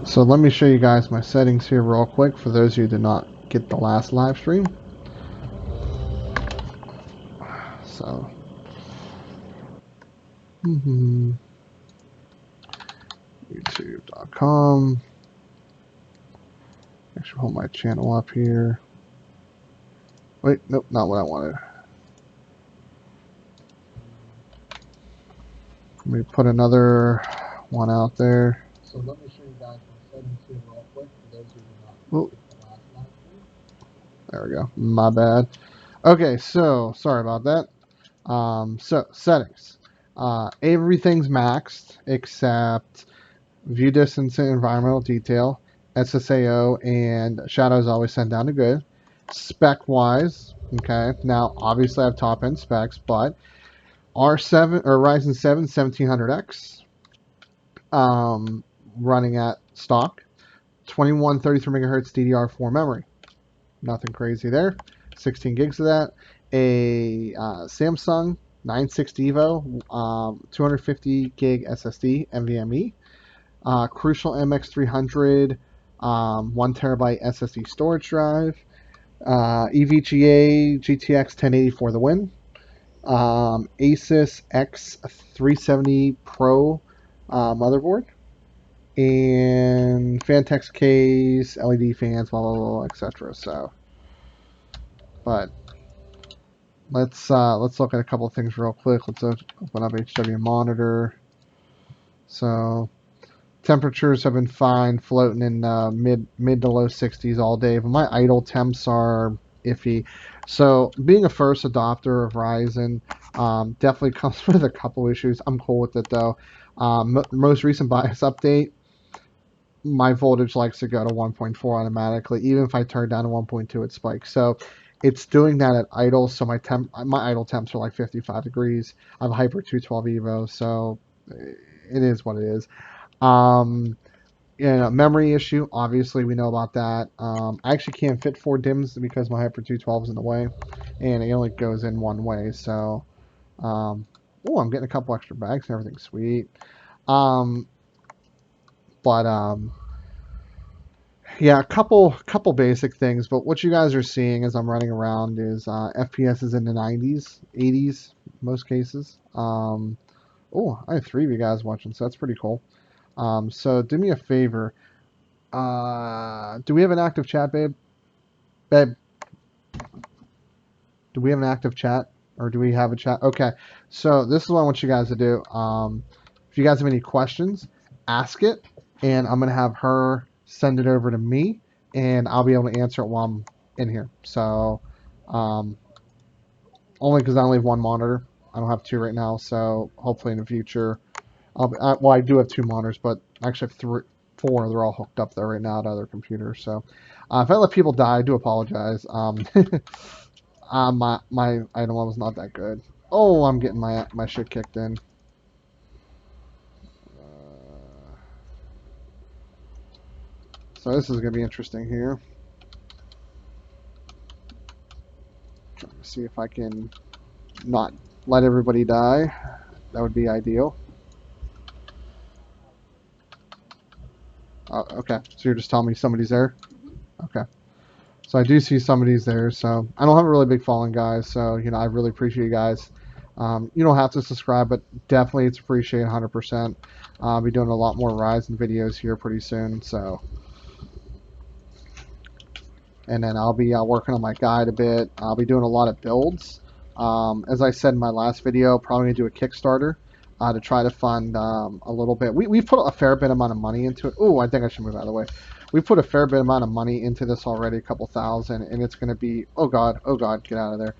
So let me show you guys my settings here real quick for those of you who did not get the last live stream. So, YouTube.com. Actually, hold my channel up here. Wait, nope, not what I wanted. Let me put another one out there. So let me show you guys my settings here real quick for those who do not get the last live stream. There we go. My bad. Okay, so sorry about that. So settings. Everything's maxed except view distance and environmental detail, SSAO, and shadows always sent down to good. Spec wise, okay. Now obviously I have top end specs, but R7 or Ryzen 7 1700X, running at stock, 2133 megahertz DDR4 memory. Nothing crazy there. 16 gigs of that. A Samsung 960 Evo, 250 gig SSD NVMe. Crucial MX300, 1 terabyte SSD storage drive. EVGA GTX 1080 for the win. Asus X370 Pro motherboard. And Fantex case, LED fans, blah blah blah, etc. So, but let's look at a couple of things real quick. Let's open up HW monitor. So temperatures have been fine, floating in mid to low 60s all day, but my idle temps are iffy. So being a first adopter of Ryzen definitely comes with a couple issues. I'm cool with it though. Most recent BIOS update, my voltage likes to go to 1.4 automatically. Even if I turn down to 1.2, it spikes. So it's doing that at idle. So my idle temps are like 55 degrees. I have a Hyper 212 Evo, so it is what it is. Memory issue. Obviously, we know about that. I actually can't fit 4 DIMMs because my Hyper 212 is in the way, and it only goes in one way. So, I'm getting a couple extra bags and everything's sweet. Yeah, a couple basic things, but what you guys are seeing as I'm running around is FPS is in the 90s, 80s, most cases. I have 3 of you guys watching, so that's pretty cool. So do me a favor. Do we have an active chat, babe? Babe, do we have an active chat? Or do we have a chat? Okay, so this is what I want you guys to do. If you guys have any questions, ask it, and I'm going to have her send it over to me, and I'll be able to answer it while I'm in here. So, only because I only have 1 monitor. I don't have 2 right now, so hopefully in the future, well, I do have 2 monitors, but I actually have 4. They're all hooked up there right now to other computers. So, if I let people die, I do apologize. My item level's not that good. Oh, I'm getting my shit kicked in. So this is gonna be interesting here. Trying to see if I can not let everybody die. That would be ideal. Oh, okay, so you're just telling me somebody's there? Okay. So I do see somebody's there. So I don't have a really big following, guys. So, I really appreciate you guys. You don't have to subscribe, but definitely it's appreciated 100%. I'll be doing a lot more Ryzen videos here pretty soon. So, and then I'll be working on my guide a bit. I'll be doing a lot of builds. As I said in my last video, probably going to do a Kickstarter to try to fund a little bit. We've put a fair bit amount of money into it. Oh, I think I should move out of the way. We put a fair bit amount of money into this already, a couple thousand, and it's going to be, oh God, get out of there.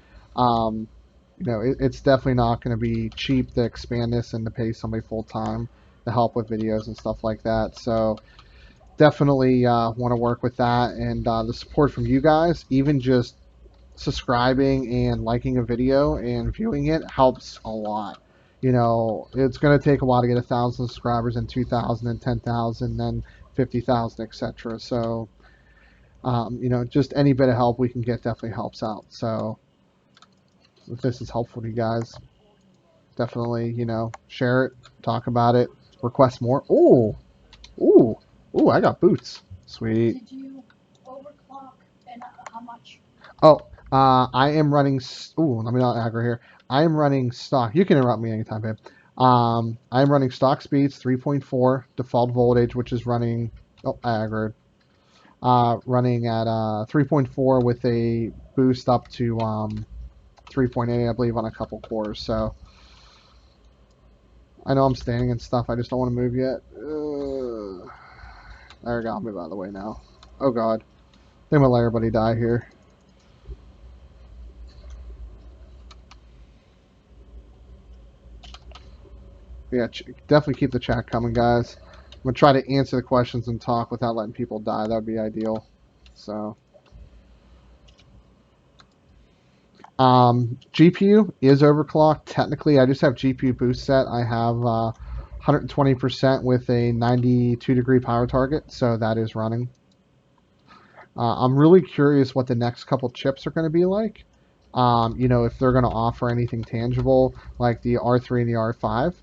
It's definitely not going to be cheap to expand this and to pay somebody full time to help with videos and stuff like that. So definitely want to work with that, and the support from you guys, even just subscribing and liking a video and viewing it helps a lot. It's going to take a while to get 1,000 subscribers, and 2,000 and 10,000, then 50,000, etc. So, just any bit of help we can get definitely helps out. So, if this is helpful to you guys. definitely, share it, talk about it, request more. Ooh, ooh, ooh, I got boots. Sweet. Did you overclock and how much? Oh, I am running. Ooh, let me not aggro here. I am running stock. You can interrupt me anytime, babe. I am running stock speeds 3.4 default voltage, which is running. Oh, I aggroed. Running at 3.4 with a boost up to 3.8, I believe, on a couple cores. So I know I'm standing and stuff. I just don't want to move yet. There we go. I'll move out of the way now. Oh God, I think I'm gonna let everybody die here. Yeah, definitely keep the chat coming, guys. I'm gonna try to answer the questions and talk without letting people die. That would be ideal. So, GPU is overclocked. Technically, I just have GPU boost set. I have 120% with a 92-degree power target, so that is running. I'm really curious what the next couple chips are going to be like. If they're going to offer anything tangible like the R3 and the R5,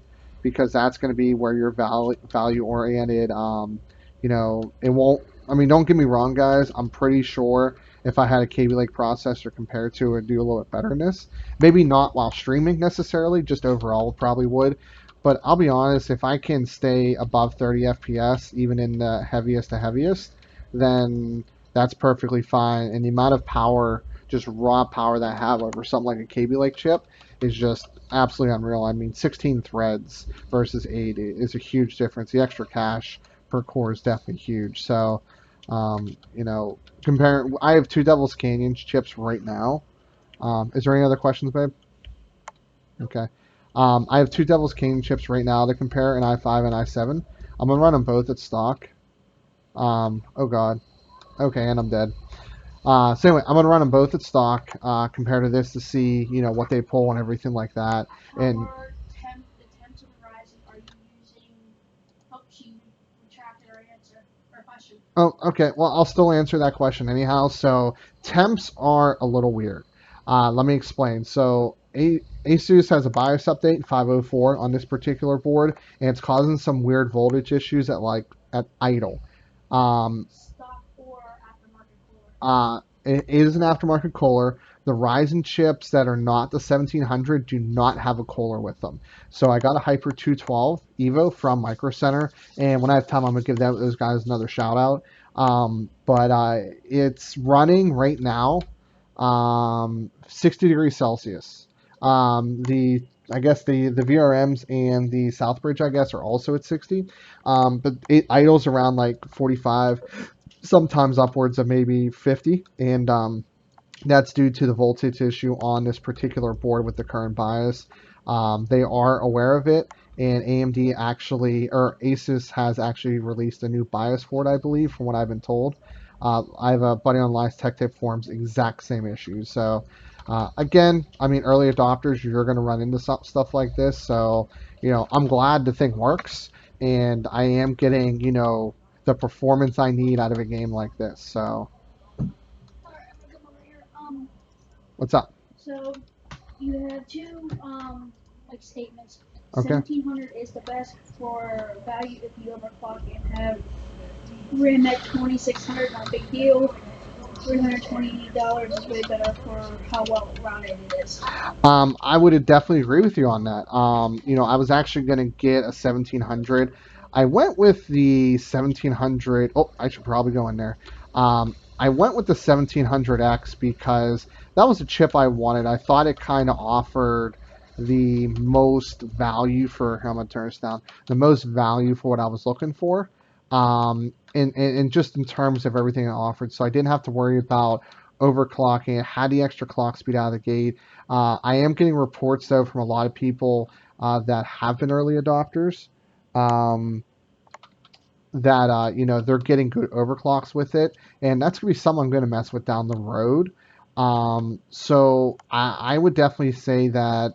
because that's going to be where you're value oriented. It won't. I mean, don't get me wrong, guys. I'm pretty sure if I had a Kaby Lake processor compared to it, would do a little bit better than this. Maybe not while streaming necessarily, just overall probably would. But I'll be honest, if I can stay above 30 FPS, even in the heaviest to heaviest, then that's perfectly fine. And the amount of power, just raw power that I have over something like a Kaby Lake chip is just absolutely unreal. I mean, 16 threads versus 8 is a huge difference. The extra cache per core is definitely huge. So, comparing, I have two Devil's Canyon chips right now. Is there any other questions, babe? Okay. I have two Devil's Canyon chips right now to compare, an i5 and i7. I'm gonna run them both at stock. Oh God. Okay, and I'm dead. So anyway, I'm gonna run them both at stock, compared to this to see, what they pull and everything like that. How And are the temps of the Ryzen are you using? Oh, she retracted her answer or question. oh, okay, well, I'll still answer that question anyhow. So temps are a little weird. Let me explain. So Asus has a BIOS update 504 on this particular board, and it's causing some weird voltage issues at idle. Um, Stock or aftermarket cooler? it is an aftermarket cooler. The Ryzen chips that are not the 1700 do not have a cooler with them. So I got a Hyper 212 Evo from Micro Center, and when I have time, I'm gonna give those guys another shout out. But it's running right now, 60 degrees Celsius. The I guess the VRMs and the Southbridge, I guess, are also at 60. But it idles around like 45, sometimes upwards of maybe 50, and that's due to the voltage issue on this particular board with the current BIOS. They are aware of it, and AMD actually, or Asus has actually released a new BIOS for it, I believe, from what I've been told. I have a buddy on Live's Tech Tip forums, exact same issues. So, again, I mean, early adopters, you're going to run into stuff like this. So, I'm glad the thing works, and I am getting, the performance I need out of a game like this. So, All right, I'm gonna come over here. what's up? So you have two like statements. Okay. 1700 is the best for value if you overclock and have RAM at 2600, not a big deal. $320 is way better for how well rounded it is. I would definitely agree with you on that. I was actually going to get a 1700. I went with the 1700. Oh, I should probably go in there. I went with the 1700X because that was a chip I wanted. I thought it kind of offered the most value for, how am I turn this down? The most value for what I was looking for. And just in terms of everything it offered. So I didn't have to worry about overclocking. It had the extra clock speed out of the gate. I am getting reports though from a lot of people that have been early adopters, um, that they're getting good overclocks with it, and that's gonna be something I'm gonna mess with down the road. So I would definitely say that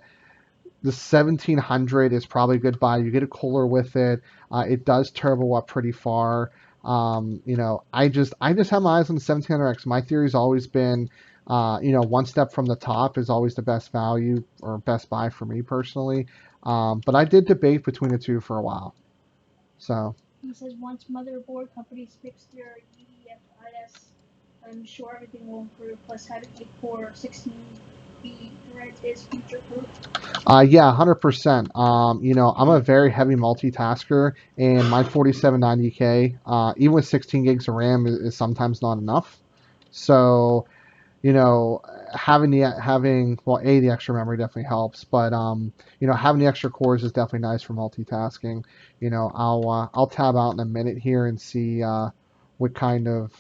the 1700 is probably a good buy. You get a cooler with it. It does turbo up pretty far. I just have my eyes on the 1700X. My theory's always been one step from the top is always the best value or best buy for me personally. But I did debate between the two for a while. So He says once motherboard companies fix their UEFIs, I'm sure everything will improve. Plus, having a core 16B thread is future proof. yeah, 100%. I'm a very heavy multitasker, and my 4790K, even with 16 gigs of RAM, is sometimes not enough. So, you know, having well, the extra memory definitely helps, but having the extra cores is definitely nice for multitasking. I'll tab out in a minute here and see what kind of.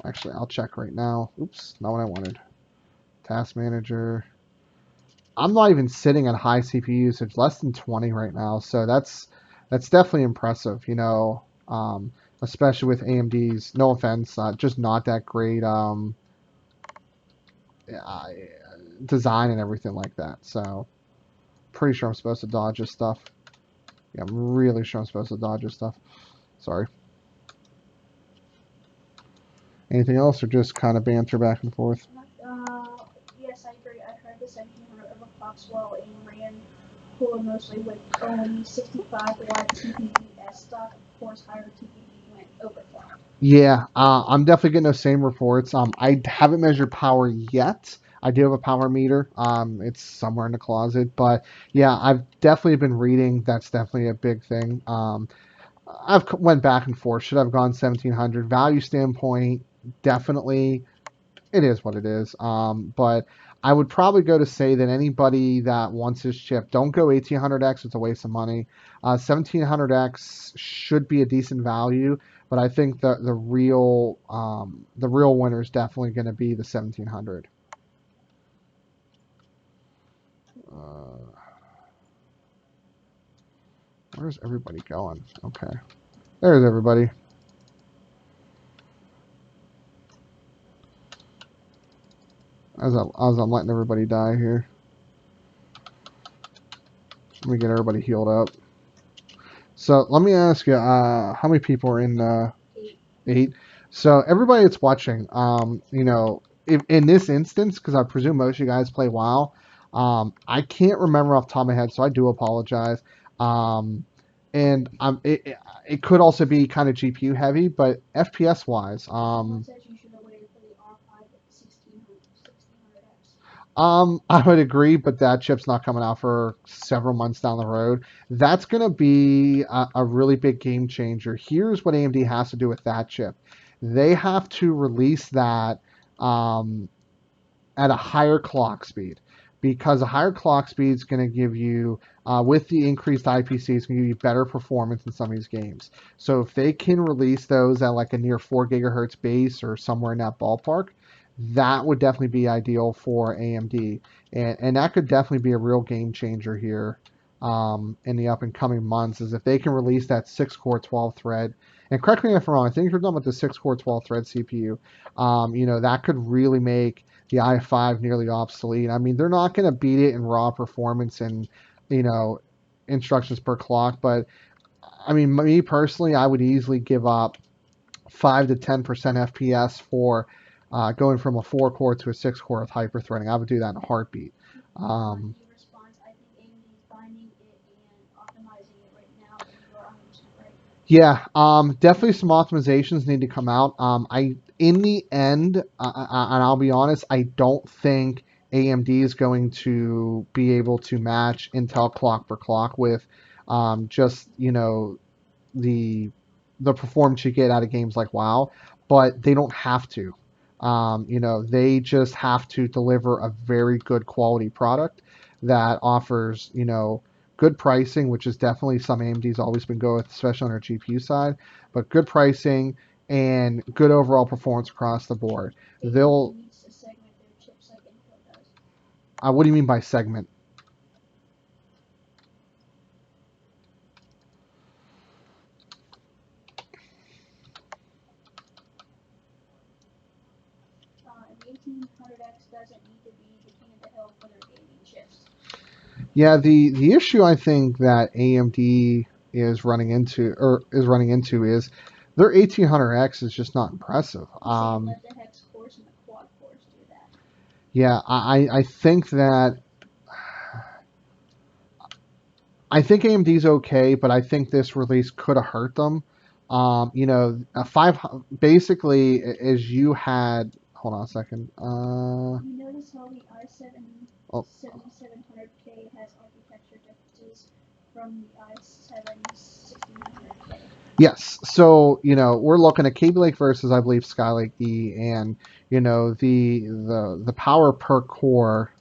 Actually, I'll check right now. Oops, not what I wanted. Task manager. I'm not even sitting at high CPU usage, less than 20 right now. So that's definitely impressive. Especially with AMD's. No offense, just not that great uh, design and everything like that. So pretty sure I'm supposed to dodge this stuff. Yeah, I'm really sure I'm supposed to dodge this stuff. Sorry. Anything else, or just kind of banter back and forth? Yes, I agree. I heard the 1700 overclocks well and ran cooler mostly with only 65 watt TPS stock. Of course, higher TPD went overclocked. Yeah, I'm definitely getting those same reports. I haven't measured power yet. I do have a power meter. It's somewhere in the closet, but yeah, I've definitely been reading. That's definitely a big thing. I've went back and forth. Should I've gone 1700? Value standpoint, definitely it is what it is. But I would probably go to say that anybody that wants this chip, don't go 1800X. It's a waste of money. 1700X should be a decent value, but I think the real winner is definitely going to be the 1700. Uh, where's everybody going? Okay, there's everybody. As I'm letting everybody die here. Let me get everybody healed up. So let me ask you, how many people are in 8? So everybody that's watching, if, in this instance, because I presume most of you guys play WoW, I can't remember off the top of my head, so I do apologize. And it could also be kind of GPU heavy, but FPS wise, Someone says you should have waited for the R5 at 1600X. I would agree, but that chip's not coming out for several months down the road. That's going to be a really big game changer. Here's what AMD has to do with that chip. They have to release that um, at a higher clock speed, because a higher clock speed is going to give you, with the increased IPC, it's going to give you better performance in some of these games. So if they can release those at like a near 4 gigahertz base or somewhere in that ballpark, that would definitely be ideal for AMD, and that could definitely be a real game changer here in the up and coming months. Is if they can release that 6-core 12 thread. And correct me if I'm wrong, I think you're talking about the 6-core 12 thread CPU. That could really make the i5 nearly obsolete. I mean, they're not going to beat it in raw performance and, you know, instructions per clock, but I mean, me personally, I would easily give up 5 to 10% FPS for going from a 4-core to a 6-core with hyper-threading. I would do that in a heartbeat. Um, He responds, I think AMD is finding it and optimizing it right now, and you are 100% right. Yeah, definitely some optimizations need to come out. In the end, and I'll be honest, I don't think AMD is going to be able to match Intel clock per clock with, just the the performance you get out of games like WoW, but they don't have to. They just have to deliver a very good quality product that offers, good pricing, which is definitely some AMD's always been good with, especially on their GPU side, but good pricing and good overall performance across the board. AMD They'll, needs to segment their chips like Intel does. what do you mean by segment? And 1800X doesn't need to be the king of the hill for their gaming chips. Yeah, the issue I think that AMD is their 1800X is just not impressive. He's saying let the hex cores and the quad cores do that. Yeah, I think that I think AMD's okay, but I think this release could have hurt them. You know, basically as you had. Hold on a second. You notice how the i7 Oh, 7700K has architecture differences from the i7 6900K. yes. So you know we're looking at Kaby Lake versus I believe Skylake E, and you know the power per core.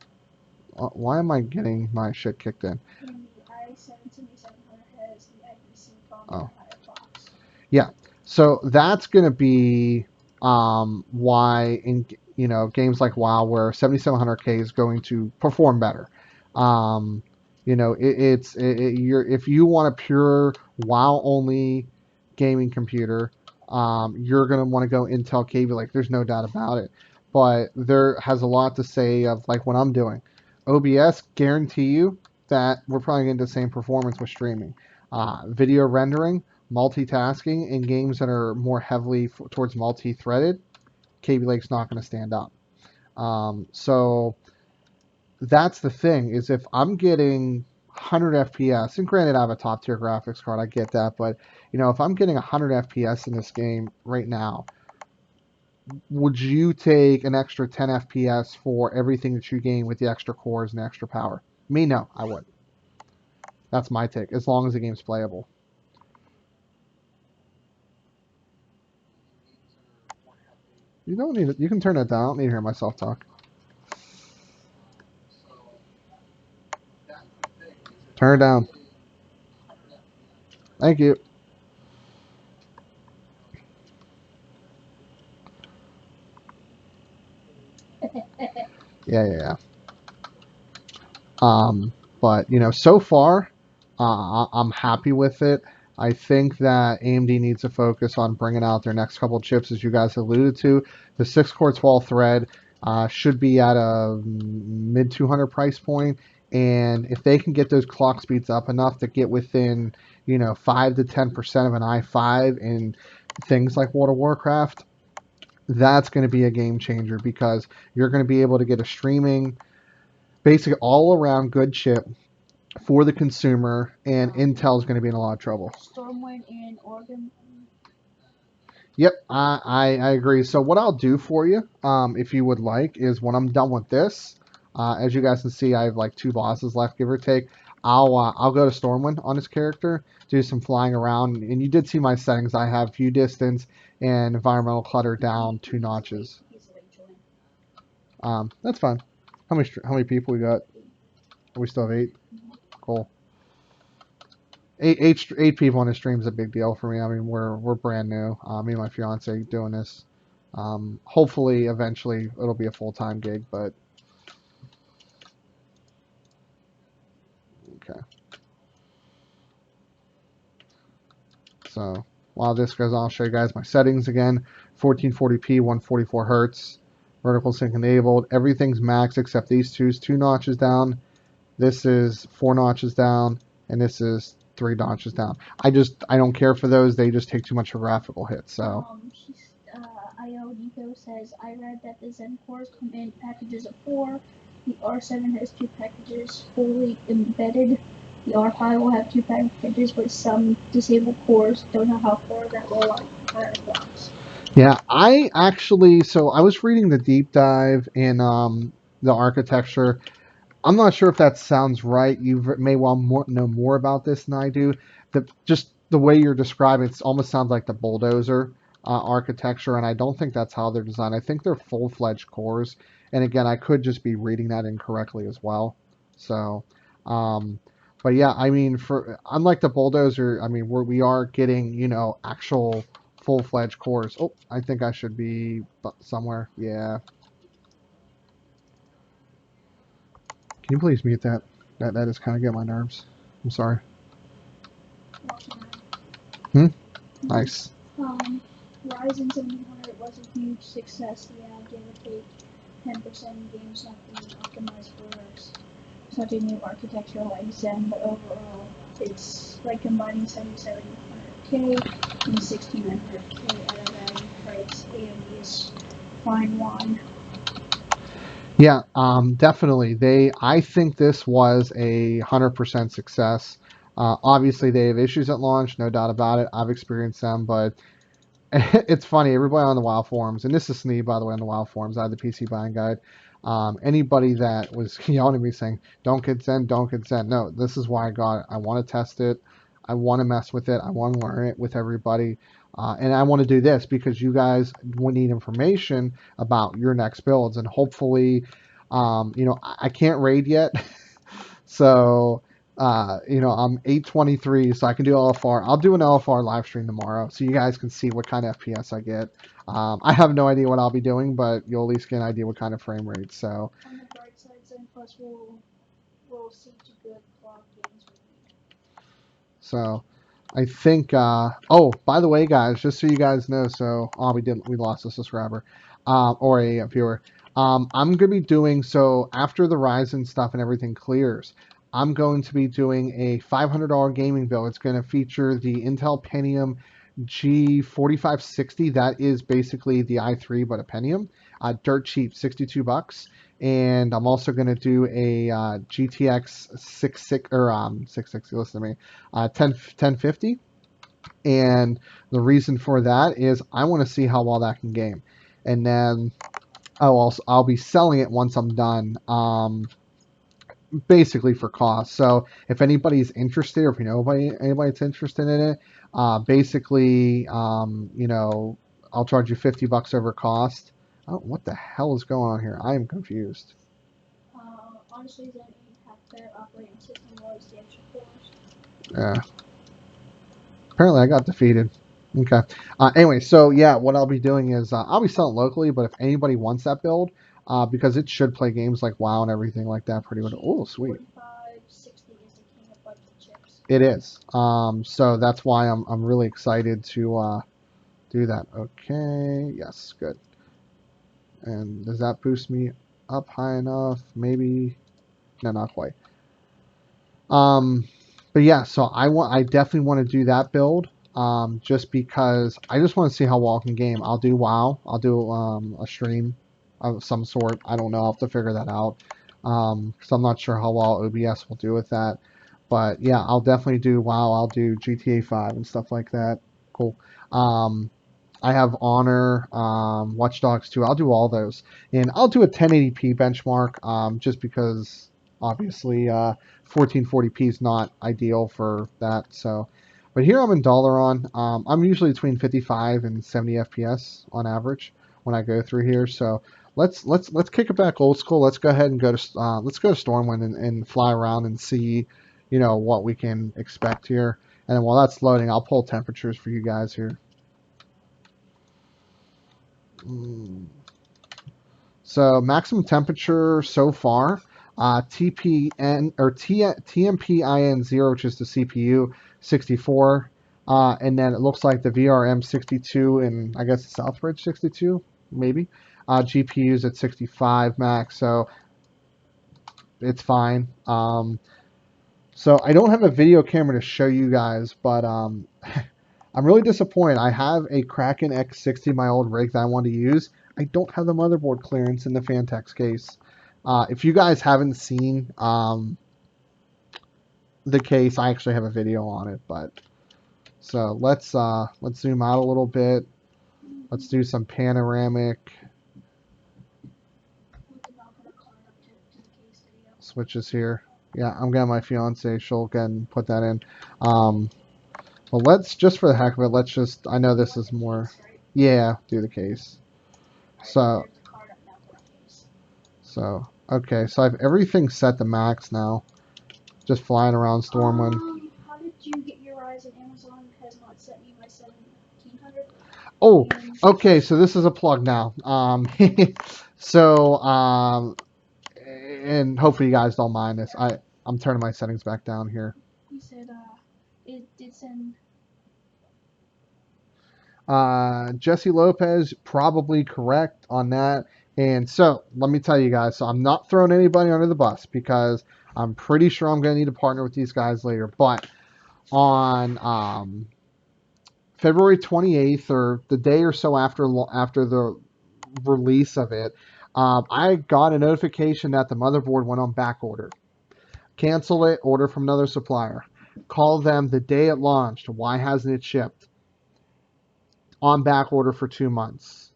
Why am I getting my shit kicked in? And the i7 7700 has the IPC Oh. foundry higher clocks. Yeah. So that's going to be why in you know games like WoW where 7700K is going to perform better. Um, you know, you're if you want a pure WoW only gaming computer, you're going to want to go Intel Kaby Lake. There's no doubt about it. But there has a lot to say of like what I'm doing. OBS guarantee you that we're probably going to get the same performance with streaming. Video rendering multitasking in games that are more heavily towards multi-threaded, Kaby Lake's not going to stand up. So that's the thing is if I'm getting 100 FPS, and granted I have a top tier graphics card, I get that, but you know if I'm getting 100 FPS in this game right now, would you take an extra 10 FPS for everything that you gain with the extra cores and the extra power? Me, no, I would. That's my take. As long as the game's playable. You don't need it. You can turn it down. I don't need to hear myself talk. Turn it down. Thank you. Yeah, yeah, yeah. But you know, so far, I'm happy with it. I think that AMD needs to focus on bringing out their next couple of chips, as you guys alluded to. The 6-core 12 thread should be at a mid 200 price point, and if they can get those clock speeds up enough to get within, you know, 5 to 10% of an i5 in things like World of Warcraft, that's going to be a game changer because you're going to be able to get a streaming basically all around good chip for the consumer, and Intel is going to be in a lot of trouble. Stormwind in Oregon. Yep, I agree. So what I'll do for you, if you would like, is when I'm done with this, as you guys can see, I have like 2 bosses left, give or take. I'll go to Stormwind on this character, do some flying around, and you did see my settings. I have view distance and environmental clutter down 2 notches. That's fine. How many people we got? We still have 8. Cool. Eight people on the stream is a big deal for me. I mean, we're brand new. Me and my fiance doing this. Hopefully, eventually, it'll be a full-time gig. But okay. So while this goes on, I'll show you guys my settings again. 1440p, 144 hertz, vertical sync enabled. Everything's max except these 2 notches down. This is 4 notches down, and this is 3 notches down. I don't care for those. They just take too much of a graphical hit. So. IO Nico says, I read that the Zen cores come in packages of 4. The R7 has 2 packages fully embedded. The R5 will have 2 packages with some disabled cores. Don't know how far that will higher clocks. Yeah, so I was reading the deep dive in the architecture. I'm not sure if that sounds right. You may well know more about this than I do. Just the way you're describing it almost sounds like the bulldozer architecture, and I don't think that's how they're designed. I think they're full-fledged cores. And again, I could just be reading that incorrectly as well. So, um, but yeah, I mean, for unlike the bulldozer, I mean, we are getting actual full-fledged cores. Oh, I think I should be somewhere. Yeah. Can you please mute that? That is kind of get my nerves. I'm sorry. Nice. Ryzen 700 was a huge success. Yeah, give or take 10% in games not being optimized for such a new architecture like Zen, but overall, it's like combining 7700K and 1600K at a value price. AMD is fine wine. Yeah, definitely. I think this was a 100% success. Obviously, they have issues at launch, no doubt about it. I've experienced them, but it's funny. Everybody on the WoW forums, and this is Sneed, by the way, on the WoW forums. I had the PC buying guide. Anybody that was yelling at me saying, "Don't get Zen, don't get Zen." No, this is why I got it. I want to test it. I want to mess with it. I want to learn it with everybody. And I want to do this because you guys will need information about your next builds. And hopefully, I can't raid yet. So, I'm 823, so I can do LFR. I'll do an LFR live stream tomorrow, so you guys can see what kind of FPS I get. I have no idea what I'll be doing, but you'll at least get an idea what kind of frame rate. So, On the bright side, Zen Plus will see to good clock games with me. so I think. Oh, by the way, guys, just so you guys know, we lost a subscriber, or a viewer. I'm gonna be doing so after the Ryzen stuff and everything clears. I'm going to be doing a $500 gaming bill. It's going to feature the Intel Pentium G4560. That is basically the i3 but a Pentium. Dirt cheap, $62. And I'm also going to do a GTX 660. Listen to me, 1050. And the reason for that is I want to see how well that can game. And then I'll be selling it once I'm done. Basically for cost. So if anybody's interested, or if you know anybody that's interested in it, basically, I'll charge you $50 over cost. Oh, what the hell is going on here? I am confused. Honestly, Zen 8 have better operating system was the extra cores. Yeah. Apparently I got defeated. Okay. Anyway, so yeah, what I'll be doing is I'll be selling locally, but if anybody wants that build, because it should play games like WoW and everything like that pretty much. Oh, sweet. G4560 is the king of budget chips. It is. So that's why I'm really excited to do that. Okay. Yes. Good. And does that boost me up high enough? Maybe. No, not quite. Um, but yeah, so I definitely want to do that build. Just because I just want to see how well I can game. I'll do WoW. I'll do a stream of some sort. I don't know. I'll have to figure that out. Because I'm not sure how well OBS will do with that. But yeah, I'll definitely do WoW. I'll do GTA 5 and stuff like that. Cool. Um, I have Honor, Watch Dogs 2. I'll do all those. And I'll do a 1080p benchmark just because obviously 1440p is not ideal for that. So, but here I'm in Dalaran. I'm usually between 55 and 70 FPS on average when I go through here. So let's kick it back old school. Let's go ahead and let's go to Stormwind and fly around and see, what we can expect here. And then while that's loading, I'll pull temperatures for you guys here. So maximum temperature so far, TPN or TMPIN 0, which is the CPU, 64, and then it looks like the VRM 62 and I guess Southbridge 62, maybe. GPUs at 65 max, so it's fine. So I don't have a video camera to show you guys, but I'm really disappointed. I have a Kraken X60, my old rig that I want to use. I don't have the motherboard clearance in the Fantex case. If you guys haven't seen the case, I actually have a video on it. But so let's zoom out a little bit. Let's do some panoramic switches here. Yeah, I'm getting my fiance. She'll again put that in. Well, let's just for the heck of it, let's just. I know this is more. Yeah, do the case. So okay, so I have everything set to max now. Just flying around Stormwind. How did you get your Ryzen? Amazon has not sent me my 1700. Oh, okay, so this is a plug now. So, and hopefully you guys don't mind this. I'm turning my settings back down here. He said, it did send. Jesse Lopez, probably correct on that. And so, let me tell you guys, so I'm not throwing anybody under the bus because I'm pretty sure I'm going to need to partner with these guys later. But on February 28th, or the day or so after the release of it, I got a notification that the motherboard went on back order. Cancel it, order from another supplier. Call them the day it launched. Why hasn't it shipped? On back order for 2 months.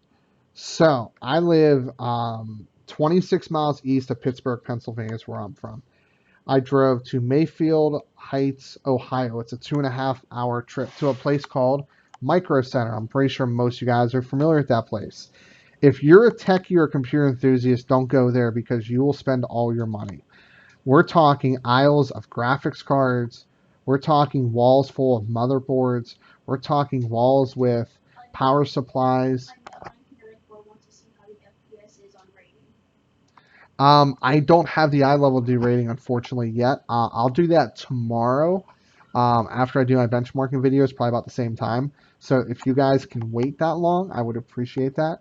So I live 26 miles east of Pittsburgh, Pennsylvania, is where I'm from. I drove to Mayfield Heights, Ohio. It's a 2.5 hour trip to a place called Micro Center. I'm pretty sure most of you guys are familiar with that place. If you're a techie or a computer enthusiast, don't go there because you will spend all your money. We're talking aisles of graphics cards. We're talking walls full of motherboards. We're talking walls with power supplies. I don't have the eye level D rating, unfortunately, yet. I'll do that tomorrow after I do my benchmarking videos, probably about the same time. So if you guys can wait that long, I would appreciate that.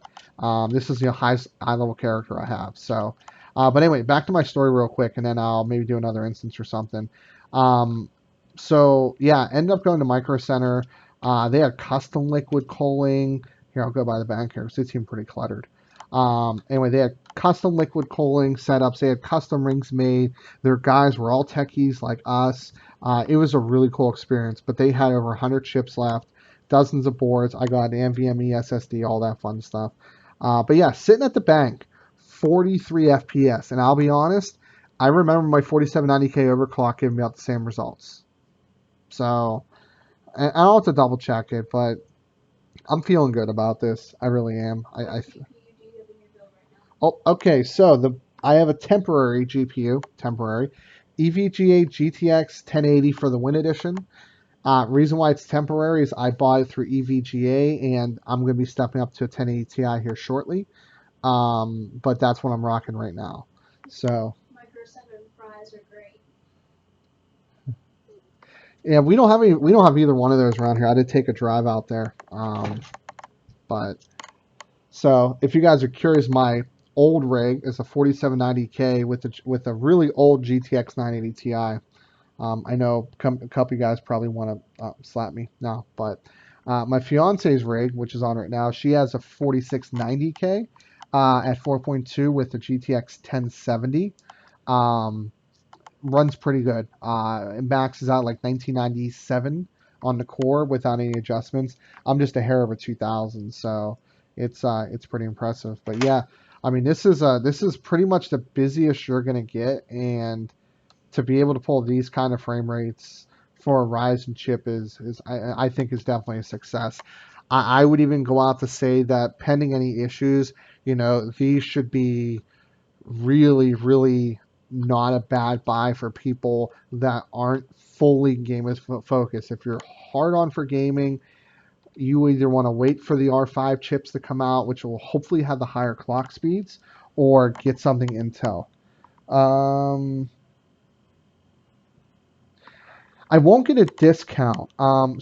This is the highest eye level character I have. So, but anyway, back to my story real quick, and then I'll maybe do another instance or something. Um, so yeah, ended up going to Micro Center. They had custom liquid cooling. Here, I'll go by the bank here because it seemed pretty cluttered. Anyway, they had custom liquid cooling setups. They had custom rings made. Their guys were all techies like us. It was a really cool experience, but they had over 100 chips left, dozens of boards. I got an NVMe SSD, all that fun stuff. But yeah, sitting at the bank, 43 FPS. And I'll be honest, I remember my 4790K overclock giving me out the same results. So, and I'll have to double check it, but I'm feeling good about this. I really am. Oh, okay. So I have a temporary GPU, temporary EVGA GTX 1080 for the Win Edition. Reason why it's temporary is I bought it through EVGA, and I'm going to be stepping up to a 1080 Ti here shortly. But that's what I'm rocking right now. So yeah, we don't have either one of those around here. I did take a drive out there. But so if you guys are curious, my old rig is a 4790K with a really old GTX 980 Ti. I know a couple of you guys probably want to slap me now, but my fiance's rig, which is on right now, she has a 4690K at 4.2 with the GTX 1070. Um, Runs pretty good. It maxes out like 1997 on the core without any adjustments. I'm just a hair over 2000, so it's pretty impressive. But yeah, I mean this is pretty much the busiest you're gonna get, and to be able to pull these kind of frame rates for a Ryzen chip is I think is definitely a success. I would even go out to say that pending any issues, these should be really, really not a bad buy for people that aren't fully gamers focused. If you're hard on for gaming, you either want to wait for the R5 chips to come out, which will hopefully have the higher clock speeds, or get something Intel. I won't get a discount.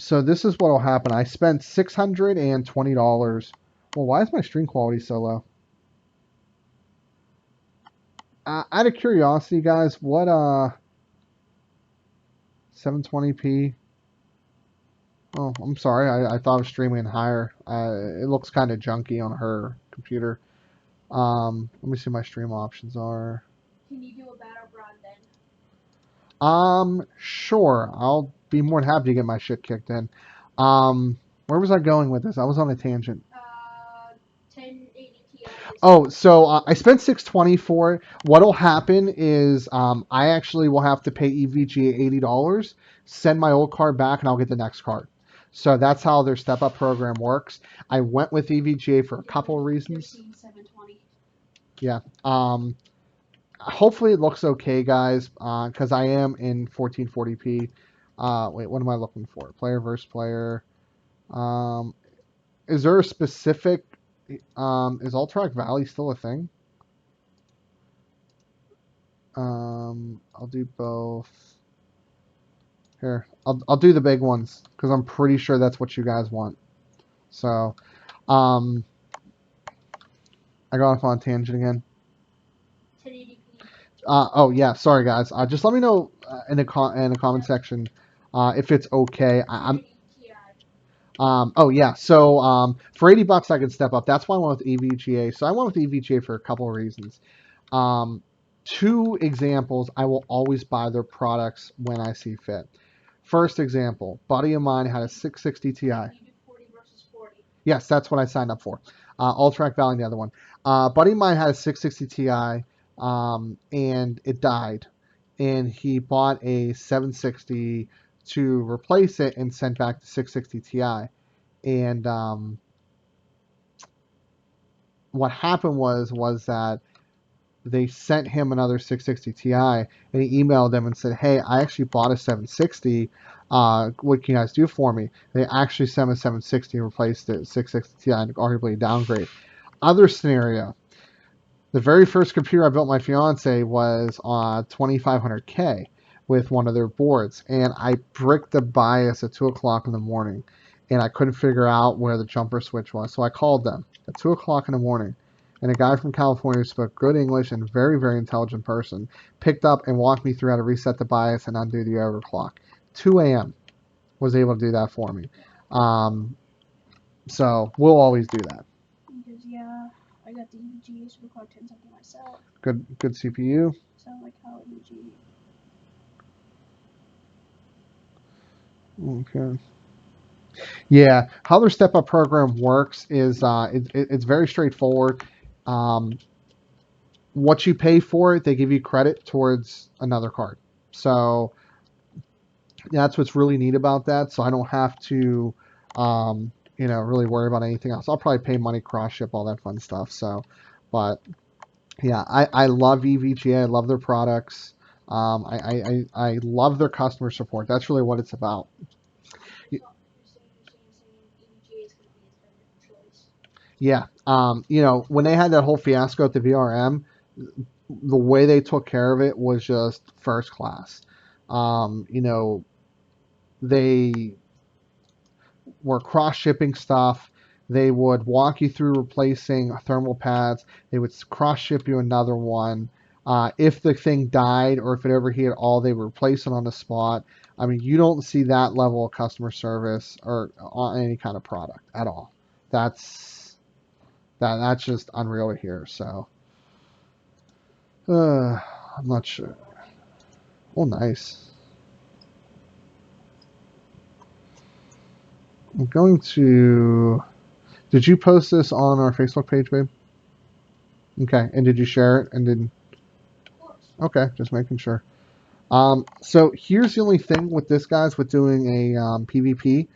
So this is what will happen. I spent $620. Well, why is my stream quality so low? Out of curiosity, guys, what 720p? Oh, I'm sorry. I thought I was streaming higher. It looks kind of junky on her computer. Let me see what my stream options are. Can you do a battleground then? Sure. I'll be more than happy to get my shit kicked in. Where was I going with this? I was on a tangent. 1080 Ti. Oh, so I spent 620 for it. What'll happen is I actually will have to pay EVGA $80, send my old card back, and I'll get the next card. So that's how their step up program works. I went with EVGA for a couple of reasons. 720. Yeah. Hopefully it looks okay, guys, because I am in 1440p. Wait, what am I looking for? Player versus player. Is there a specific? Is Ultrac Valley still a thing? I'll do both. Here, I'll do the big ones because I'm pretty sure that's what you guys want. So, um, I got off on a tangent again. 1080p. Oh yeah, sorry guys. Just let me know in the comment section if it's okay. Oh yeah, so for $80 I could step up. That's why I went with EVGA. So I went with EVGA for a couple of reasons. Um, Two examples, I will always buy their products when I see fit. First example, buddy of mine had a 660 Ti. You do 40 versus 40. Yes, that's what I signed up for. Ultrac Valley, the other one. Buddy of mine had a 660 Ti, and it died. And he bought a 760 to replace it and sent back the 660 Ti. And what happened was that they sent him another 660 Ti, and he emailed them and said, "Hey, I actually bought a 760. What can you guys do for me?" They actually sent him a 760 and replaced it 660 Ti, and arguably a downgrade. Other scenario: the very first computer I built my fiance was on 2500K with one of their boards, and I bricked the BIOS at 2 o'clock in the morning, and I couldn't figure out where the jumper switch was. So I called them at 2 o'clock in the morning, and a guy from California who spoke good English and very, very intelligent person picked up and walked me through how to reset the BIOS and undo the overclock. 2 a.m. was able to do that for me. So we'll always do that. Because yeah, I got the EVGA Super Clock 10 something myself. Good CPU. So like how EVGA. Okay. Yeah, how their step up program works is it's very straightforward. Um, what you pay for it, they give you credit towards another card. So that's what's really neat about that. So I don't have to, really worry about anything else. I'll probably pay money, cross ship, all that fun stuff. So, but yeah, I love EVGA. I love their products. I love their customer support. That's really what it's about. Yeah. When they had that whole fiasco at the VRM, the way they took care of it was just first class. They were cross shipping stuff. They would walk you through replacing thermal pads. They would cross ship you another one. If the thing died or if it overheated all, they would replace it on the spot. I mean, you don't see that level of customer service or on any kind of product at all. That's just unreal to hear. So, I'm not sure. Oh, nice. I'm going to. Did you post this on our Facebook page, babe? Okay. And did you share it? And did. Okay, just making sure. So here's the only thing with this, guys, with doing a PvP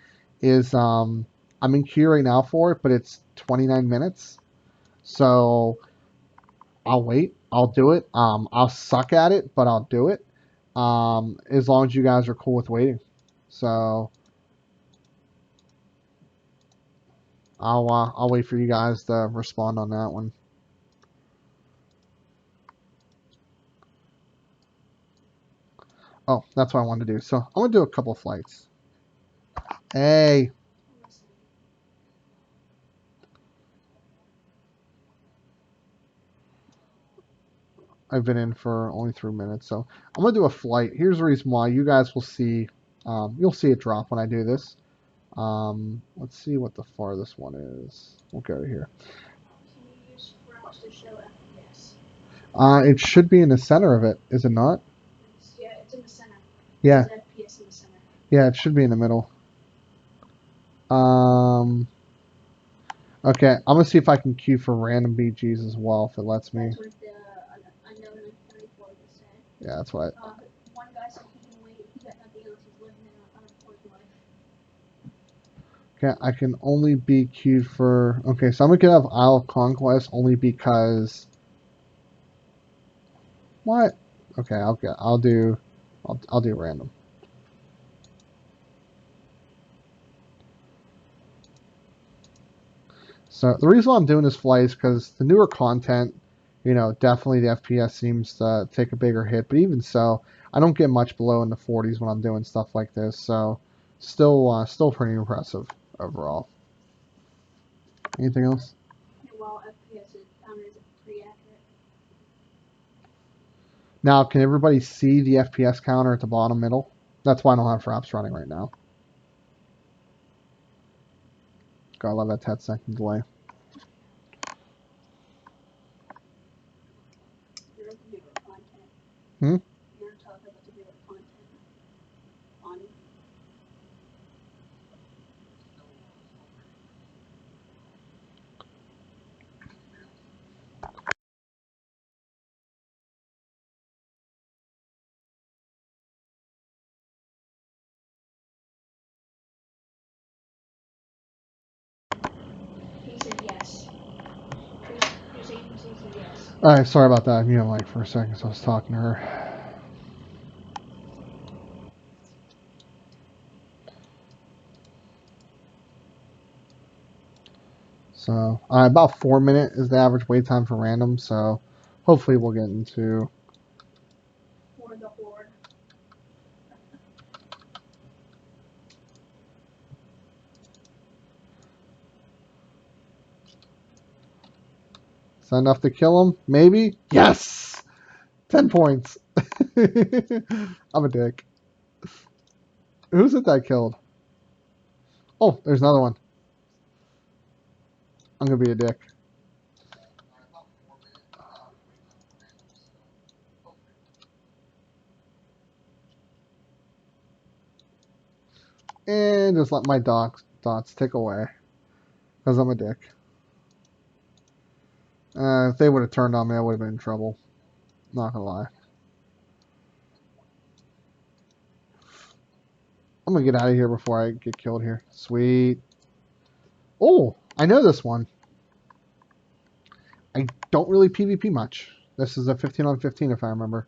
is I'm in queue right now for it, but it's 29 minutes. So I'll wait. I'll do it. I'll suck at it, but I'll do it. As long as you guys are cool with waiting. So I'll wait for you guys to respond on that one. Oh, that's what I wanted to do. So I'm gonna do a couple flights. Hey, I've been in for only 3 minutes, so I'm gonna do a flight. Here's the reason why. You guys will see. You'll see it drop when I do this. Let's see what the farthest one is. We'll go to here. Can you use Crouch to show FPS? It should be in the center of it, is it not? Yeah, it's in the center. Yeah. It says FPS in the center. Yeah, it should be in the middle. Okay, I'm gonna see if I can queue for random BGs as well, if it lets me. That's what the unknown 34 just said. Yeah, that's what. One guy said he can wait. He got nothing else. He's living in an unemployed life. Okay, I can only be queued for. Okay, so I'm gonna get off Isle of Conquest only because. What? Okay, I'll do random. So the reason why I'm doing this flight is because the newer content, definitely the FPS seems to take a bigger hit. But even so, I don't get much below in the 40s when I'm doing stuff like this. So still pretty impressive overall. Anything else? Well, FPS is pretty accurate. Now, can everybody see the FPS counter at the bottom middle? That's why I don't have fraps running right now. God, I love that 10-second delay. Hmm? He said yes. His agency said yes. Alright, sorry about that. You know, like for a second, so I was talking to her. So, about 4 minutes is the average wait time for random, so hopefully we'll get into... For the horde. Is that enough to kill him? Maybe? Yes! 10 points. I'm a dick. Who's it that killed? Oh, there's another one. I'm gonna be a dick. And just let my dots tick away. Because I'm a dick. If they would have turned on me, I would have been in trouble. Not gonna lie. I'm gonna get out of here before I get killed here. Sweet. Oh, I know this one. I don't really PvP much. This is a 15 on 15 if I remember.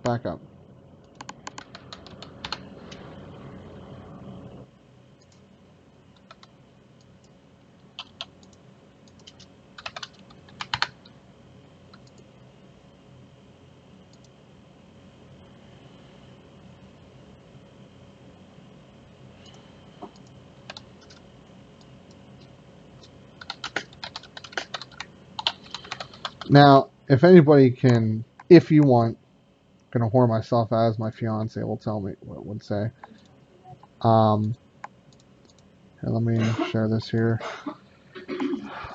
Back up. Now, if anybody can, if you want, gonna whore myself out as my fiance will tell me what would say. Um, here, let me share this here.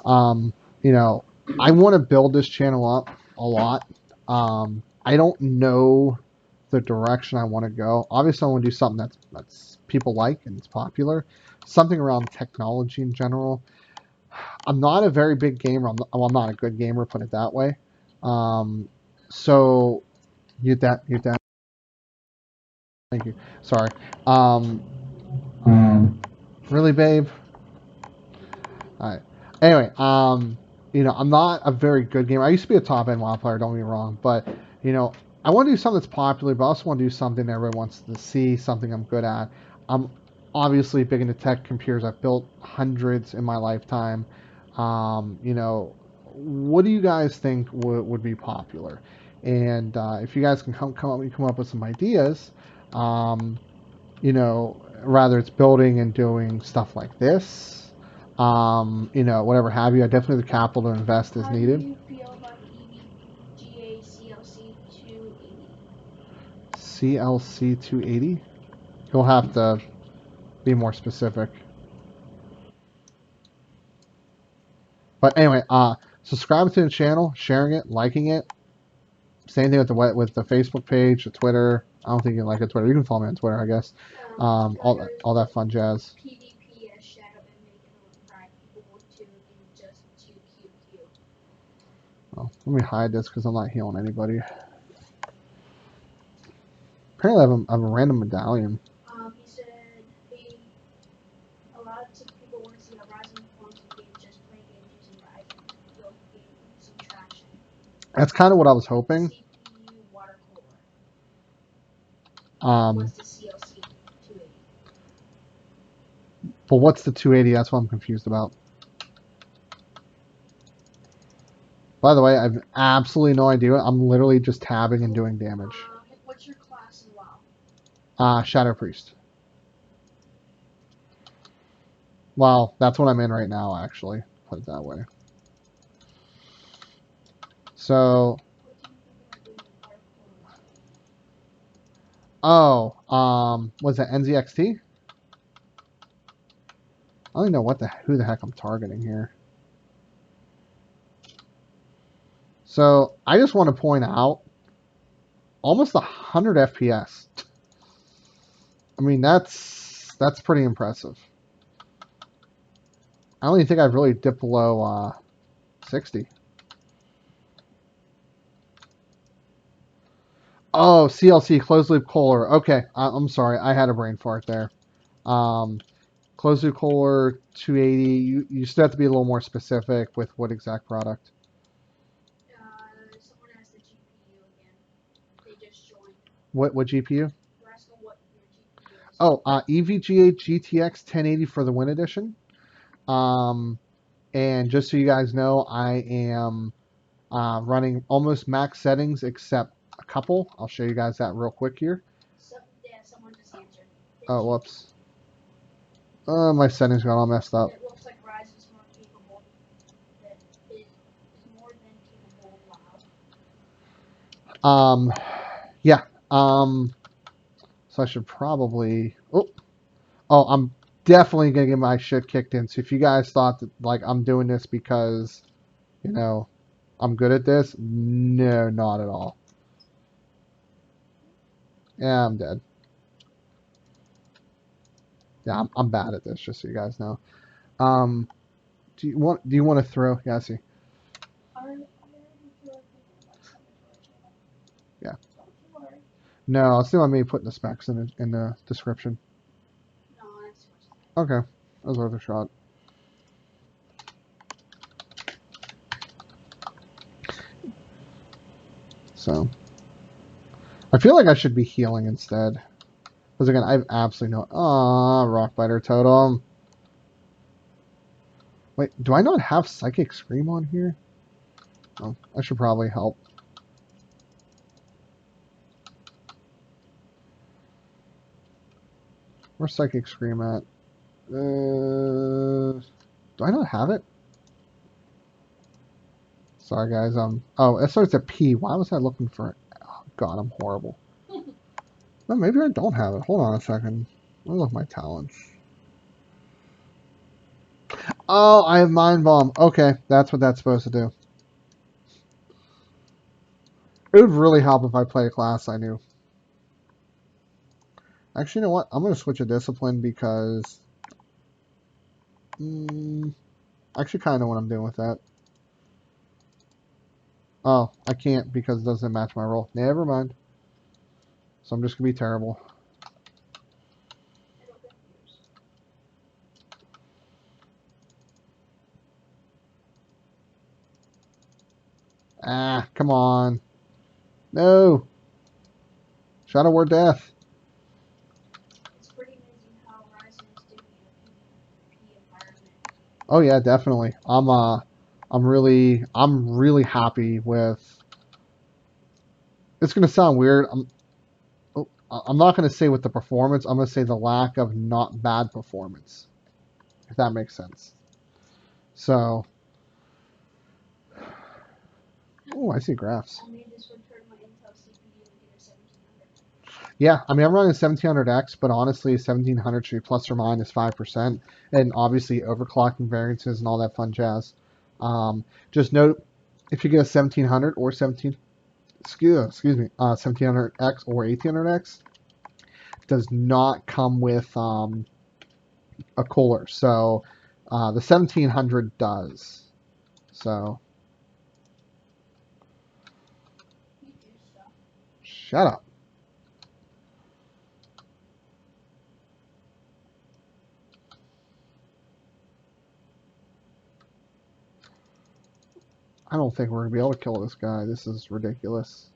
You know, I want to build this channel up a lot. I don't know the direction I want to go. Obviously, I want to do something that's people like and it's popular. Something around technology in general. I'm not a very big gamer. I'm not a good gamer, put it that way. So, mute that, mute that. Thank you. Sorry. Um, really, babe? All right. Anyway, you know, I'm not a very good gamer. I used to be a top end WoW player. Don't get me wrong, but you know, I want to do something that's popular, but I also want to do something that everyone wants to see, something I'm good at. I'm obviously big into tech computers. I've built hundreds in my lifetime. You know, what do you guys think would be popular? And if you guys can come up with some ideas, um, you know, rather it's building and doing stuff like this, you know, whatever have you. I definitely the capital to invest is How do needed. you feel about the EVGA CLC 280? CLC 280. You'll have to be more specific. But anyway, subscribe to the channel, sharing it, liking it. Same thing with the Facebook page, the Twitter. I don't think you like it Twitter. You can follow me on Twitter, I guess. All that fun jazz. PvP as Shadow and make everyone cry. People to in just 2QQ. Oh, let me hide this because I'm not healing anybody. Apparently, I have a random medallion. He said, hey, a lot of people want to see how Ryzen performs in games, just play games using Ryzen. Build game using traction. That's kind of what I was hoping. CPU water cooler. Um, What's the CLC 280? but what's the 280? That's what I'm confused about. By the way, I have absolutely no idea. I'm literally just tabbing and doing damage. Shadow Priest. Well, that's what I'm in right now, actually. Put it that way. So, was it NZXT? I don't even know who the heck I'm targeting here. So, I just want to point out, almost 100 FPS. I mean, that's pretty impressive. I don't even think I've really dipped below 60. Oh, CLC, closed loop Kohler. Okay, I'm sorry. I had a brain fart there. Closed loop Kohler 280. You still have to be a little more specific with what exact product. Someone asked the GPU again. They just joined. What GPU? They're asking what your GPU is. Oh, EVGA GTX 1080 for the Win Edition. And just so you guys know, I am running almost max settings except a couple. I'll show you guys that real quick here. Yeah, someone just answered. Oh, whoops. My settings got all messed up. It looks like Ryzen is more capable. That is more than capable of WoW. Yeah. So I should probably. I'm definitely gonna get my shit kicked in. So if you guys thought that like I'm doing this because, you know, I'm good at this, no, not at all. Yeah, I'm dead. Yeah, I'm bad at this. Just so you guys know. Do you want to throw? Yeah, I see. Yeah. No, it's still me putting the specs in the description. Okay, that was worth a shot. So, I feel like I should be healing instead. Because again, I have absolutely no... Rockbiter Totem. Wait, do I not have Psychic Scream on here? Oh, I should probably help. Where's Psychic Scream at? Do I not have it? Sorry, guys. Oh, it starts at P. Why was I looking for it? Oh, God, I'm horrible. No, maybe I don't have it. Hold on a second. Let me look at my talents. Oh, I have Mind Bomb. Okay, that's what that's supposed to do. It would really help if I play a class I knew. Actually, you know what? I'm going to switch a discipline because... I actually kind of know what I'm doing with that. Oh, I can't because it doesn't match my role. Never mind. So I'm just going to be terrible. Ah, come on. No. Shadow War Death. It's pretty amazing how Ryzen is doing a PvP environment. Oh yeah, definitely. I'm really happy with. It's gonna sound weird. I'm not gonna say with the performance. I'm gonna say the lack of not bad performance, if that makes sense. So. Oh, I see graphs. I made this one turn my Intel CPU to get a 1700. Yeah, I mean, I'm running 1700X, but honestly, 1700 should be plus or minus 5%. And obviously, overclocking variances and all that fun jazz. Just note, if you get a 1700 or 1700X or 1800X, does not come with a cooler. So the 1700 does. So. Shut up. I don't think we're going to be able to kill this guy. This is ridiculous.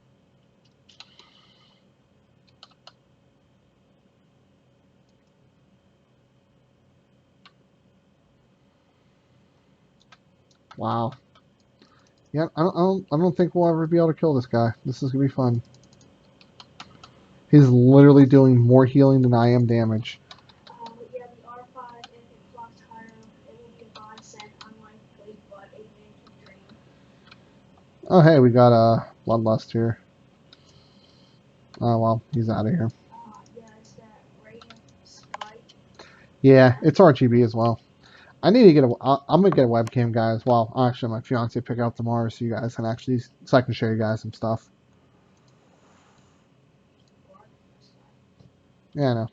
Wow. Yeah, I don't think we'll ever be able to kill this guy. This is going to be fun. He's literally doing more healing than I am damage. Yeah, the R5, if it clocks higher, it will be a godsend, unlikely, but a man can dream. Oh, hey, we got a bloodlust here. Oh, well, he's out of here. Yeah, it's that radiant spike. Yeah, it's RGB as well. I need to get a. I'm gonna get a webcam, guys. Well, actually, my fiance pick out tomorrow, so you guys can actually, so I can show you guys some stuff. Yeah, I know.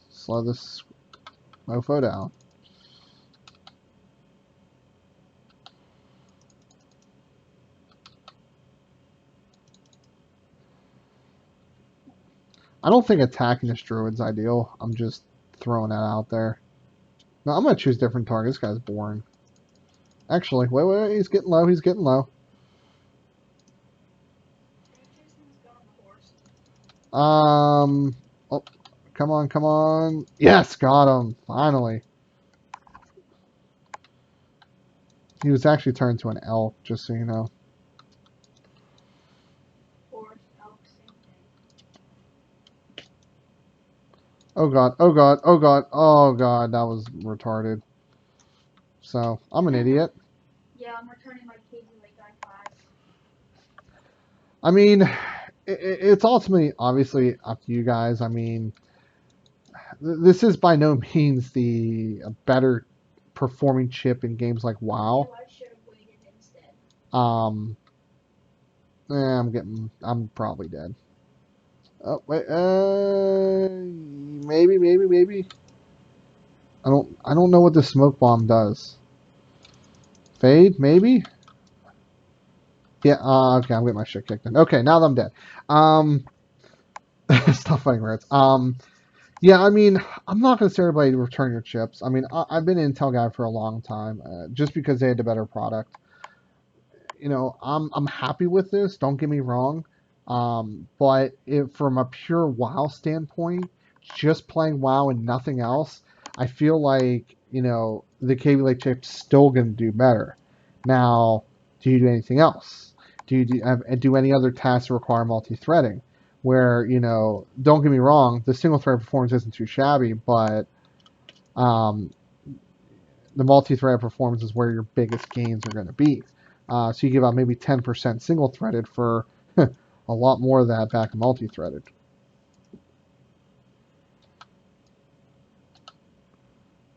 Slow this mofo down. I don't think attacking this druid's ideal. I'm just throwing that out there. No, I'm gonna choose different targets. This guy's boring. Actually, wait, he's getting low. He's getting low. Oh, come on, come on. Yes, got him. Finally. He was actually turned to an elk, just so you know. Oh god, oh god, oh god, oh god, that was retarded. So, I'm an idiot. Yeah, I'm returning my keys in like I5. I mean, it's ultimately, obviously, up to you guys. I mean, this is by no means the better performing chip in games like WoW. I should have waited instead. I'm probably dead. Oh, wait, maybe. I don't know what the smoke bomb does. Fade, maybe? Yeah, okay, I'm getting my shit kicked in. Okay, now that I'm dead. Stop fighting rats. Yeah, I mean, I'm not going to say everybody to return your chips. I mean, I've been an Intel guy for a long time, just because they had the better product. You know, I'm happy with this. Don't get me wrong, but if from a pure WoW standpoint, just playing WoW and nothing else, I feel like the Kaby Lake chip's still going to do better. Now, do you do anything else? Do any other tasks require multi-threading? Where don't get me wrong, the single-thread performance isn't too shabby, but um, the multi-thread performance is where your biggest gains are going to be. So you give out maybe 10% single-threaded for a lot more of that back multi-threaded.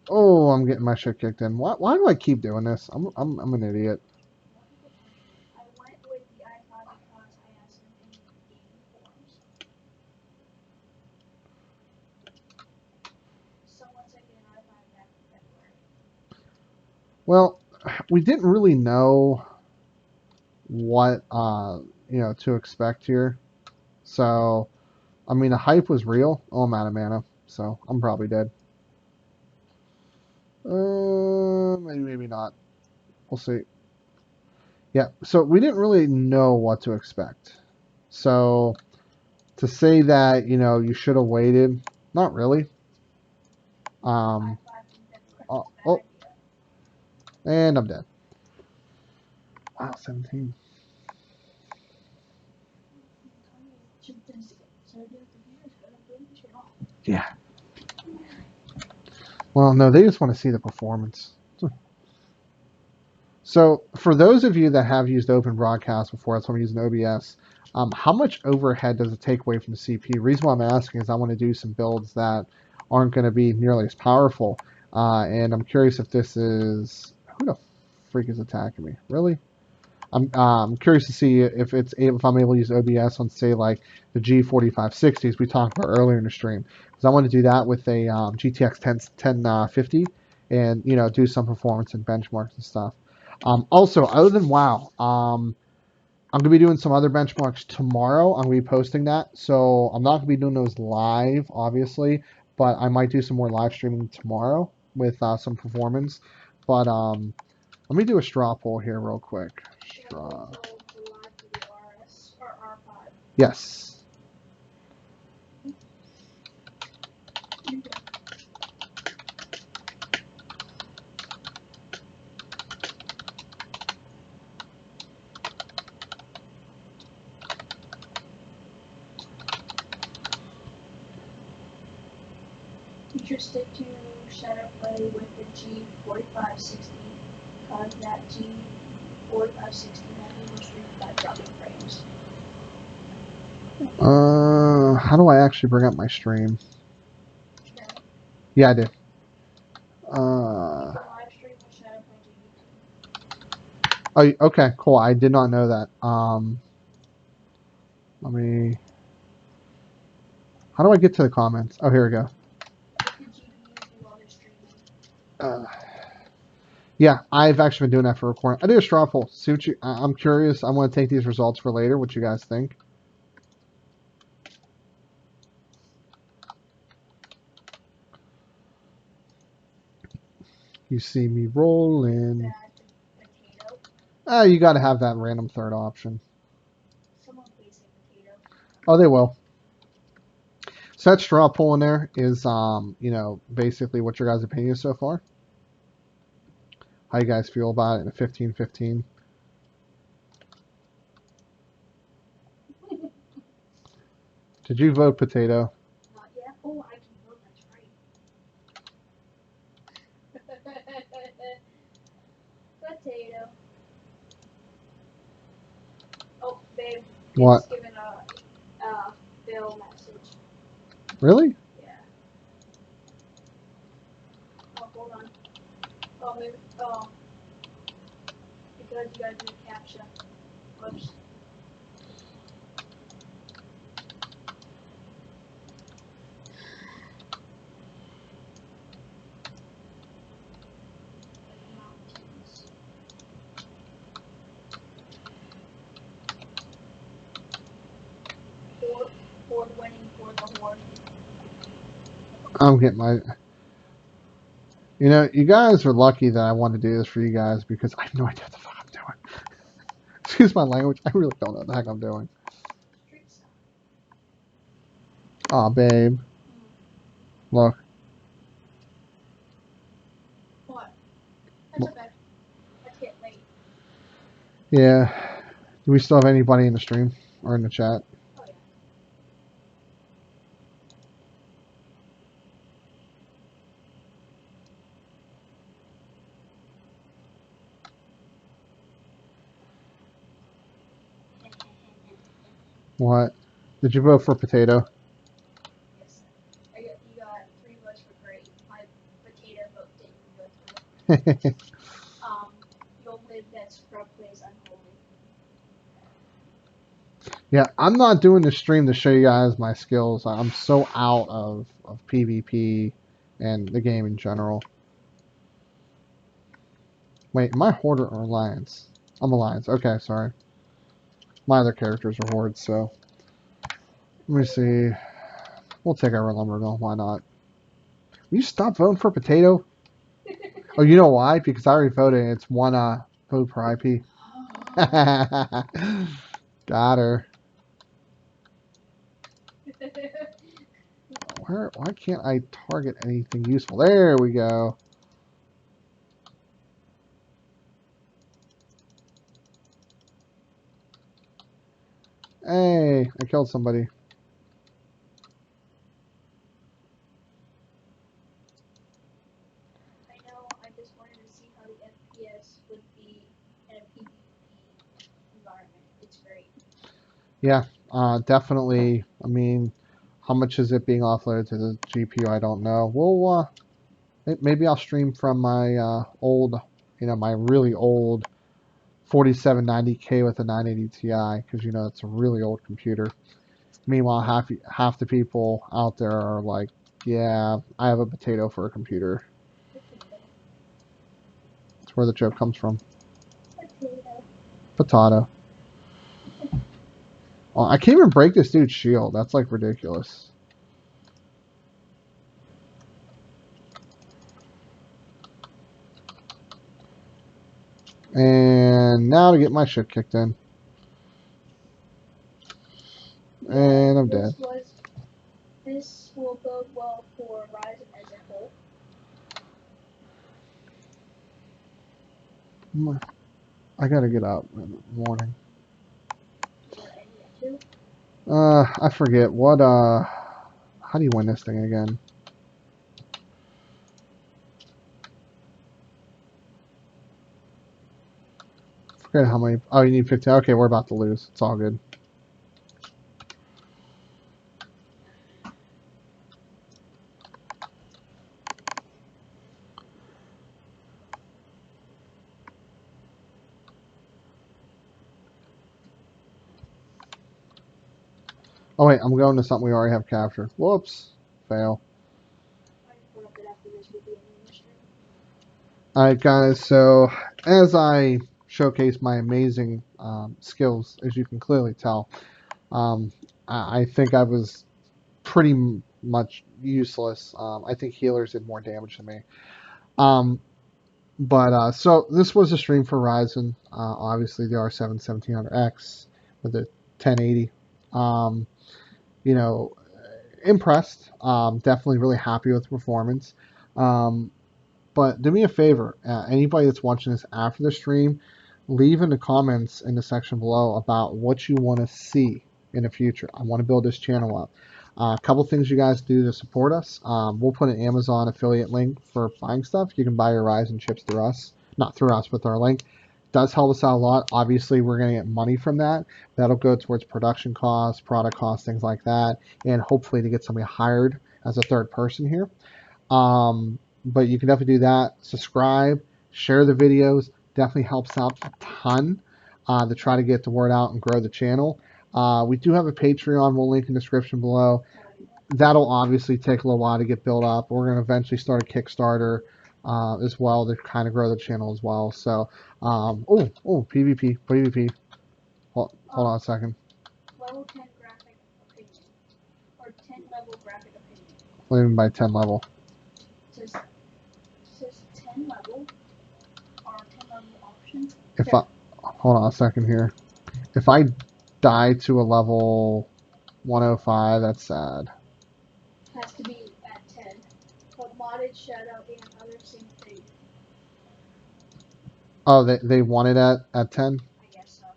Oh, I'm getting my shit kicked in. Why do I keep doing this? I'm an idiot. I went with the I5 because I asked him in the gaming forums. Someone sent me an I5 back in February. Well, we didn't really know what to expect here. So, I mean, the hype was real. Oh, I'm out of mana, so I'm probably dead. Maybe not. We'll see. Yeah, so we didn't really know what to expect. So to say that, you should have waited, not really. Um, oh, and I'm dead. Wow, 17. Yeah. Well, no, they just want to see the performance. So for those of you that have used Open Broadcast before, that's why I'm using OBS. How much overhead does it take away from the CPU? The reason why I'm asking is I want to do some builds that aren't going to be nearly as powerful. And I'm curious if this is... Who the freak is attacking me? Really? I'm curious to see if I'm able to use OBS on, say, like the G4560s we talked about earlier in the stream. Because I want to do that with a GTX 1050 and, do some performance and benchmarks and stuff. Also, other than WoW, I'm going to be doing some other benchmarks tomorrow. I'm going to be posting that. So I'm not going to be doing those live, obviously, but I might do some more live streaming tomorrow with some performance. But let me do a straw poll here real quick. Straw. Yes. interested to shadow play with the G4560, cause that G4560 will stream 5,000 frames. How do I actually bring up my stream? Yeah, I did. Oh, okay, cool. I did not know that. Let me. How do I get to the comments? Oh, here we go. Yeah, I've actually been doing that for recording. I did a straw poll. See what you. I'm curious. I want to take these results for later. What you guys think? You see me rolling. You got to have that random third option. Oh, they will. So that straw poll in there is, you know, basically what your guys' opinion is so far. How you guys feel about it in a 15-15? Did you vote potato? Not yet. Oh, I can vote. That's right. Potato. Oh, babe. What? It's given a bill message. Really? Yeah. Oh, hold on. Oh, maybe. Oh. Because you gotta do a captcha. Whoops. Horde winning for the Horde. I'm getting my. You know, you guys are lucky that I want to do this for you guys because I have no idea what the fuck I'm doing. Excuse my language. I really don't know what the heck I'm doing. Aw, babe. Look. What? That's okay. Let's get late. Yeah. Do we still have anybody in the stream or in the chat? Oh, yeah. What? Did you vote for potato? Yes. You got 3 votes for great. My potato vote didn't go through. You'll live that scrub plays unholy. Yeah, I'm not doing the stream to show you guys my skills. I'm so out of PvP and the game in general. Wait, am I Horde or Alliance? I'm Alliance. Okay, sorry. My other characters are Horde, so. Let me see. We'll take our lumber mill. Why not? Will you stop voting for potato? Oh, you know why? Because I already voted. It's one vote per IP. Got her. Why can't I target anything useful? There we go. Hey, I killed somebody. I know, I just wanted to see how the FPS would be in a PvP environment. It's great. Yeah, definitely. I mean, how much is it being offloaded to the GPU? I don't know. Well, maybe I'll stream from my old, you know, my really old 4790K with a 980 Ti, because you know it's a really old computer. Meanwhile, half the people out there are like, yeah, I have a potato for a computer. That's where the joke comes from. Potato. Potato. Oh, I can't even break this dude's shield. That's like ridiculous. And now to get my shit kicked in. And I'm dead. This will bode well for Ryzen as a whole. I gotta get up in the morning. You want to end it too? I forget what how do you win this thing again? forget how many. Oh, you need 15. Okay, we're about to lose. It's all good. Oh wait, I'm going to something we already have captured. Whoops, fail. Alright guys, so as I showcase my amazing skills, as you can clearly tell, I think I was pretty much useless. I think healers did more damage than me. So this was a stream for Ryzen, obviously the R7 1700X with the 1080. You know, impressed. Definitely really happy with the performance. But do me a favor, anybody that's watching this after the stream, leave in the comments in the section below about what you want to see in the future. I want to build this channel up. A couple things you guys do to support us. We'll put an Amazon affiliate link for buying stuff. You can buy your Ryzen chips through us. Not through us, but through our link. Does help us out a lot. Obviously, we're going to get money from that. That'll go towards production costs, product costs, things like that, and hopefully to get somebody hired as a third person here. But you can definitely do that. Subscribe, share the videos. Definitely helps out a ton to try to get the word out and grow the channel. We do have a Patreon. We'll link in the description below. That'll obviously take a little while to get built up. We're going to eventually start a Kickstarter as well to kind of grow the channel as well. So, PvP. Hold on a second. Level 10 graphic opinion. Or 10 level graphic opinion. What do you mean by 10 level? It says 10 level. Or 10 level option. Hold on a second here. If I die to a level 105, that's sad. Has to be at 10. But modded shadow and other same thing. Oh, they want it at 10? I guess so.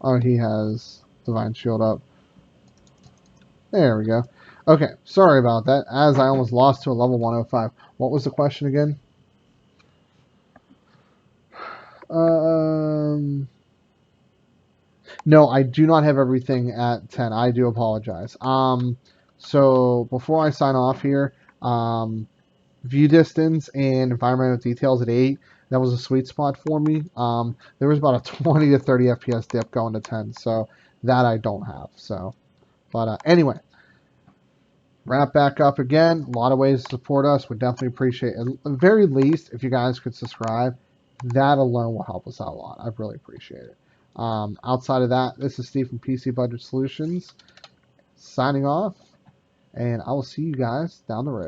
Oh, he has Divine Shield up. There we go. Okay, sorry about that. As I almost lost to a level 105. What was the question again? No, I do not have everything at 10. I do apologize. So before I sign off here, view distance and environmental details at 8. That was a sweet spot for me. There was about a 20 to 30 FPS dip going to 10, so that I don't have. So, but anyway, wrap back up again. A lot of ways to support us. Would definitely appreciate it. At the very least, if you guys could subscribe, that alone will help us out a lot. I really appreciate it. Outside of that, this is Steve from PC Budget Solutions signing off, and I will see you guys down the road.